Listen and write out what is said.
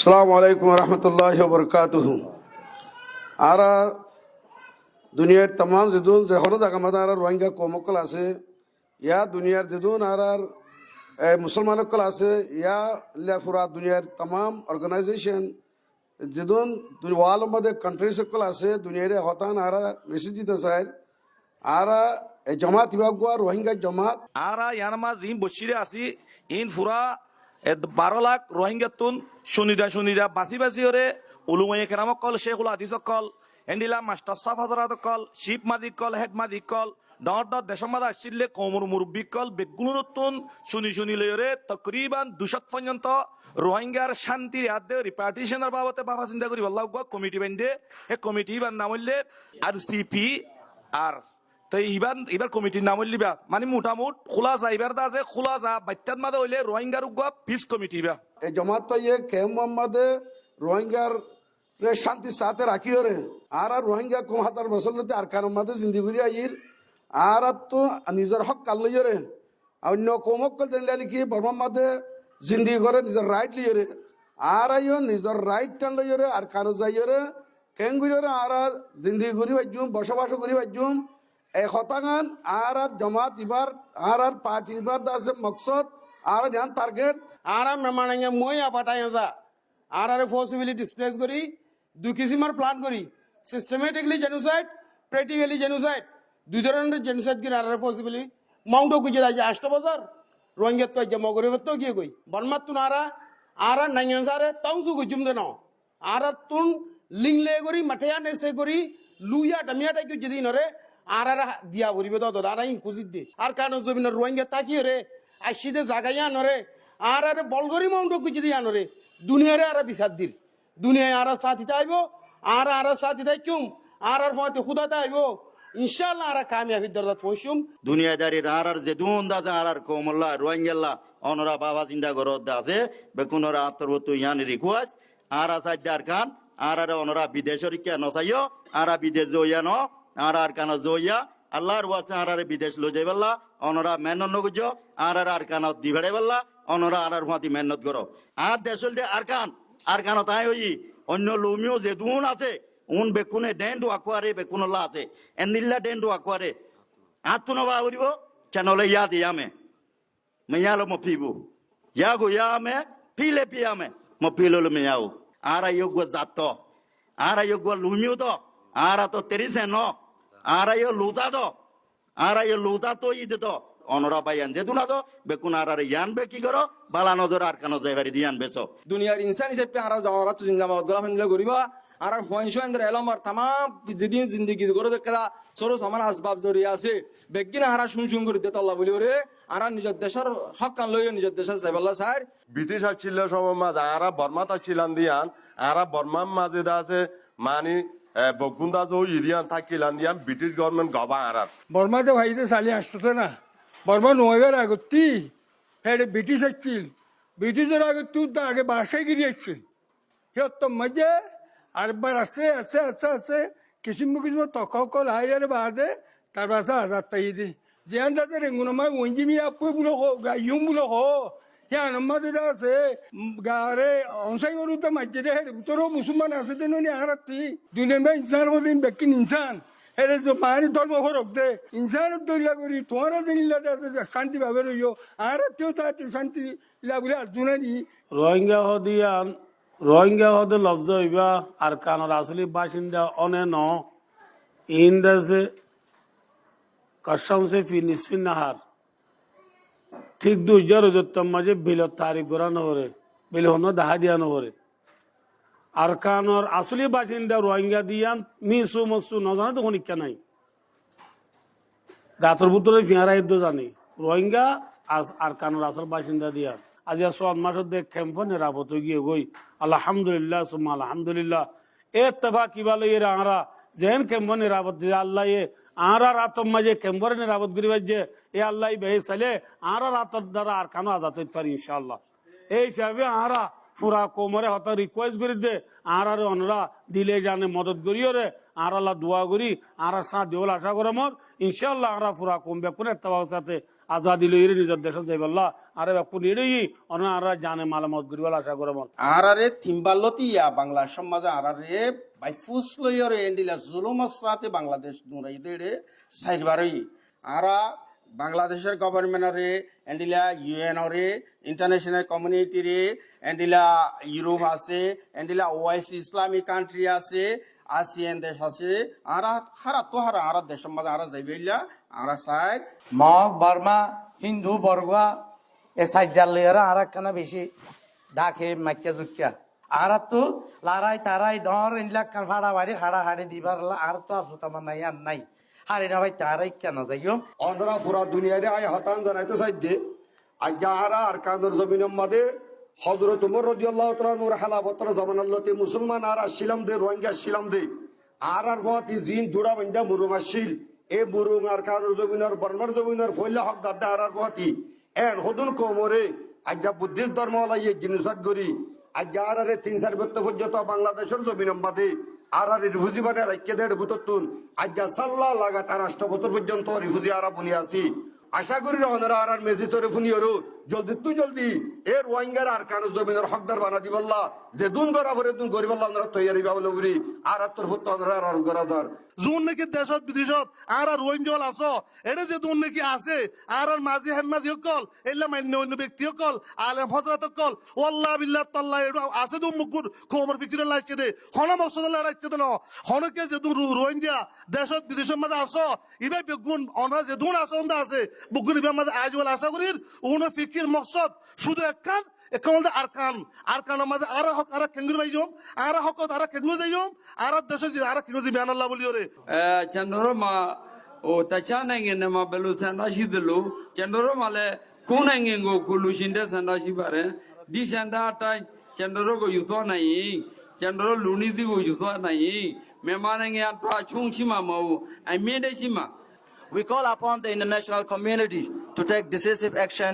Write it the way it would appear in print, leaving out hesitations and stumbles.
আসসালামু আলাইকুম রহমতুল্লাহ বরকাতুহ। আর দুনিয়ার तमाम যেদুন যেখনো জায়গা মাঝে আর রোহিঙ্গা কমকল আছে, ইয়া দুনিয়ার যেদুন আর মুসলমানকল আছে, ইয়া পুরা দুনিয়ার तमाम অর্গানাইজেশন যেদুন ওয়ার্ল্ড মধ্যে কান্ট্রিজ সকল আছে দুনিয়ার হতান আর মেসেজ দিতে চায়। আর এই জমাত বিভাগ রোহিঙ্গা জমাত আরা ইয়ানমা জিম বসিরে আসি ইন ফুরা 12 লাখ রোহিঙ্গা তুন শুনিদা বাসি ওরে উলুমায়ে কেরামক কল শেখুল হাদিস কল এন্ডিলা মাস্টার সাফ হযরত কল শিপ মাদিক কল হেড মাদিক কল ডট দেশমাদা আসিলে কমর মুরব্বি কল বেগুনুতুন শুনি লয়রে তকরিবান 200 পর্যন্ত রোহিঙ্গার শান্তির আদে রিপার্টিশনের বাবতে বাবা চিন্তা করি আল্লাহ কমিটি বান্ধে হে কমিটি বান নাম হইলে আর সিপি আর তাই এবার কমিটির নাম লিবা মানে মোটামুট খোলাসা এবার দা আছে খোলাসা বাচ্চার মাঝে হইলে রোহিঙ্গার পিস কমিটি বা এই জমাত পাইয়ে কে মোহাম্মদে রোহিঙ্গার শান্তি সাথে রাখি রে আর রোহিঙ্গা কম হাতার বছরতে আর কারণ মাঝে জিন্দিগুড়ি আইর আর তো নিজের হক কাল লইরে অন্য কমক কল জানলে নাকি বর্মার মাঝে জিন্দি করে নিজের রাইট লিয়ে আর আইও নিজের রাইট টান লইরে আর কারো যাইরে কেন ঘুরে আর জিন্দিগুড়ি বাজুম বসবাস করি বাজুম এই হতাগান আর জমাত ইবার আর পার্টি ইবার দাসে মকসদ আর ধ্যান টার্গেট আর মেমানাঙ্গে মই আপাটাই যা আর ফর্সিবিলি ডিসপ্লেস করি দুই কিসিমার প্ল্যান করি সিস্টেমেটিকলি জেনোসাইড প্র্যাকটিক্যালি জেনোসাইড দুই ধরনের জেনোসাইড কি আর ফর্সিবিলি মাউন্টও কুজে যায় 8 বছর রোহিঙ্গা তো জমা করে তো কি কই বর্মাত তুন আর নাঙ্গেসারে তাউসু গুজুম দেন আর তুন লিংলে করি মাঠেয়া নেসে করি লুইয়া টামিয়াটা কি যদি নরে আর দিয়া ভরিবে তো দাদা খুঁজি দে আর কারণ জমিন রোহিঙ্গা তাকিয়ে রে আসিদে জাগাইয়া নরে আর বলগরি মাউন্ট কুচি দিয়া নরে দুনিয়ারে আর বিচার দিল দুনিয়ায় আর সাথিতে আইব আর সাথিতে কিউম আর ফাতে খুদাতে আইব ইনশাআল্লাহ আর কামিয়াবি দরজা পৌঁছুম দুনিয়াদারি আর যে দুন দাদা আর কোমল্লা রোহিঙ্গা অনরা বাবা চিন্তা করো আছে বেকুনরা আত্মরত ইয়ান রিকোয়াস আর সাজ্জার খান আর অনরা বিদেশের কে নসাইও আর বিদেশ জইয়া ন আর কান জইয়া আল্লাহর ওয়াসে আর বিদেশ লো যাইবাল্লা অনরা মেহনত নগুজো আর কান দিভাড়ে বললা অনরা আর ফাতি মেহনত করো আর দেশল দে আর কান তাই হই অন্য লুমিও যে দুন আছে উন বেকুনে ডেন্ডু আকুয়ারে বেকুনলা আছে এন্দিল্লা ডেন্ডু আকুয়ারে আতুনবা উরিব চ্যানেলে ইয়া দিয়ামে মেয়ালো মফিবু ইয়াগো ইয়ামে পিলে পিয়ামে মফিলো মেয়াও আর আয়োগ জাতো আর আয়োগ লুমিও তো আর তো তেরিসে ন আর আয়ো লুতা তো আর আয়ো লুতা তো ইদে তো অনরা পাইয়ান দে দুনা তো বেকুন আর ইয়ান বে কি করো বালা নজর আর কানো যাইবারি দিয়ান বেছো দুনিয়ার ইনসান হিসেবে আর জামারা তো জিঙ্গা মদলা ফেঙ্গলা করিবা আর ফয়নশো এন্দ্র এলামার তামাম যেদিন জিন্দেগি করে দেখা সরো সমান আসবাব জড়িয়ে আছে বেগিন হারা শুন করে দিতে আল্লাহ বলি ওরে আর নিজের দেশের হক কান লই নিজের দেশের সাইবাল্লাহ স্যার ব্রিটিশ আসছিল সময় মাঝে আর বর্মা আসছিলাম দিয়ান আর বর্মার মাঝে আছে মানে বগুন্দা যে ইরিয়ান থাকিলাম দিয়ান ব্রিটিশ গভর্নমেন্ট গবা আর বর্মাতে ভাইতে চালি আসতো না বর্মা নয়বার আগতি হ্যাঁ ব্রিটিশ আসছিল ব্রিটিশের আগে তুই তো আগে বাসায় গিয়ে আসছিল সিহঁত মজে আরেকবার আছে কিসিম তকল হাইয়ারে বাদে তার বাসা হাজার তাই দি যেন তাতে রেঙ্গুনমায় ওঞ্জিমি আপু বলে হো গাইম বলে হো হ্যাঁ নম্বর দিদা আছে গারে অংশাই করু তো মাঝে দে উত্তরও মুসলমান আছে দেন হারাতি দুনিয়া ইনসান হদিন বেকিন ইনসান হেরে মায়ের ধর্ম ফরক দে ইনসানের দৈলা করি তোমার দিল্লা শান্তি ভাবে রইও আর তেও তার শান্তি লা বলে আর জুনানি রোহিঙ্গা হদে লফজ হইবা আর কানর আসলি বাসিন্দা অনে ন ইন্দাসে কসমসে ফি নিসফিন নাহার ঠিক 2000 মাঝে বিলত তারিখ করানো হরে বিল হনো দাহা দিয়ানো হরে আর কানর আসলি বাসিন্দা রোহিঙ্গা দিয়ান মিসু মসু নজানে তো হনিকা নাই গাতর ভিতরে ফিয়ারা ইদ্দ জানি রোহিঙ্গা আর কানর আসল বাসিন্দা দিয়ান আজ 7 মাসের দেখ ক্যাম্প নিরাপদ গিয়ে গই আলহামদুলিল্লাহ সুম্মা আলহামদুলিল্লাহ এত্তেফাক কিবালে এর আরা যেন ক্যাম্প নিরাপদ দিয়ে আল্লাহ আরা রাতম মাঝে ক্যাম্পরে নিরাপদ করি বাজে এ আল্লাহ বেহে সালে আরা রাতর দ্বারা আর কানো আজাদ হইতে পারি ইনশাআল্লাহ এই হিসাবে আরা পুরা কোমরে হত রিকোয়েস্ট করে দে আর অনরা দিলে জানে মদত করিও রে আর আল্লাহ দোয়া করি আর সাথ দেওয়াল আশা করে মোর ইনশাআল্লাহ আরা পুরা কম বেকুন এত্তেফাক সাথে আজাদি লইরে নিজের দেশত যাই বললা আরে বাপু নিড়েই অনা আর জানে মালামত করিবার আশা করে মন আরারে থিম্বালতি ইয়া বাংলা সমাজে আরারে বাই ফুস লইরে এন্ডিলা জুলুমের সাথে বাংলাদেশ নুরাই দেড়ে সাইরবারই আরা বাংলাদেশের গভর্নমেন্টরে এন্ডিলা ইউএন রে ইন্টারন্যাশনাল কমিউনিটি রে এন্ডিলা ইউরোপ আছে এন্ডিলা ওআইসি ইসলামিক কান্ট্রি আছে আসিয়ান দেশ আছে আরা হারা তো হারা আরা দেশের মাঝে আরা যাইবেইলা আরা সাইড মগ বর্মা হিন্দু বর্গা এ সাইজার লেয়ারা আর একখানা বেশি ডাকে মাইকা জুকিয়া আর তো লারাই তারাই ডর ইনলা কান ফাড়া বাড়ি হাড়া হাড়ি দিবার আর তো আসুত আমার নাই আর নাই হারে না ভাই তারাই কেন যাইও অনরা পুরা দুনিয়ারে আয় হতান জানাইতে চাইতে আজ্ঞা আরা আর কান্দর জমিনের মাঝে হজরত উমর রাদিয়াল্লাহু তাআলা নূর হালাফতর জামানাল্লাতে মুসলমান আর আসছিলাম দে রোহিঙ্গা আসছিলাম দে আর ভতি জিন জোড়া বন্ধা মুরুং আসছিল এ মুরুং আর কান্দর জমিনের বর্মার জমিনের ফইলা হক দাদা আর ভতি এন হদুন কোমরে আজ্ঞা বুদ্ধিস্ট ধর্ম হলাই জিনিসাত করি আজ্ঞা আর 3-4 বছর পর্যন্ত বাংলাদেশের জমিনের মাঝে আর রিফুজি মানে রাখিয়ে দেড় বুততুন আজ্ঞা সাল্লা লাগাতার 8 বছর পর্যন্ত রিফুজি আরা বুনি আসি আশা করি ওনারা আর মেসি তোরে ফুনিয়রো জলদি তুই জলদি এ রোহিঙ্গার আর কানো জমিনের হকদার বানা দিবাল্লা যে দুন গরা ভরে দুন গরিবাল্লা ওনারা তৈয়ারি বাবলে বুড়ি আর তোর ফুট ওনারা আর গরা যার যোন নাকি দেশত বিদেশত আর রোহিঙ্গা আছো এটা যে দুন নাকি আছে আর মাঝি হেম্মাদি সকল এলা মান্য অন্য ব্যক্তি সকল আলেম হজরত সকল ওয়াল্লাহ বিল্লাহ তাল্লাহ আছে দু মুকুর খবর বিক্রি লাগছে দে হন মকসদ লাগছে তো হনকে যে দুন রোহিঙ্গা দেশত বিদেশের মধ্যে আছো ইবে বেগুন অনরা যে দুন আছে ওন্দা আছে বুগুন ইবে মধ্যে আজ বলে আশা করি উনো ফিকির মকসদ শুধু একখান একাউন্টে আরকান আমাদের আর হক আর কেঙ্গুর বাইজম আর হক আর কেঙ্গুর যাইম আর দেশে আর কেঙ্গুর জিবান আল্লাহ বলি ওরে চন্দ্রমা ও তাচা নাঙ্গে নামা বেলু সান্ডা শিদলু চন্দ্রমা লে কোন নাঙ্গে গো কুলু সিন্দে সান্ডা শিবারে দি সান্ডা টাই চন্দ্র গো ইউতো নাই চন্দ্র লুনি দি গো ইউতো নাই মেমা নাঙ্গে আত্রা ছুং সিমা মাউ আই মেডে সিমা We call upon the international community to take decisive action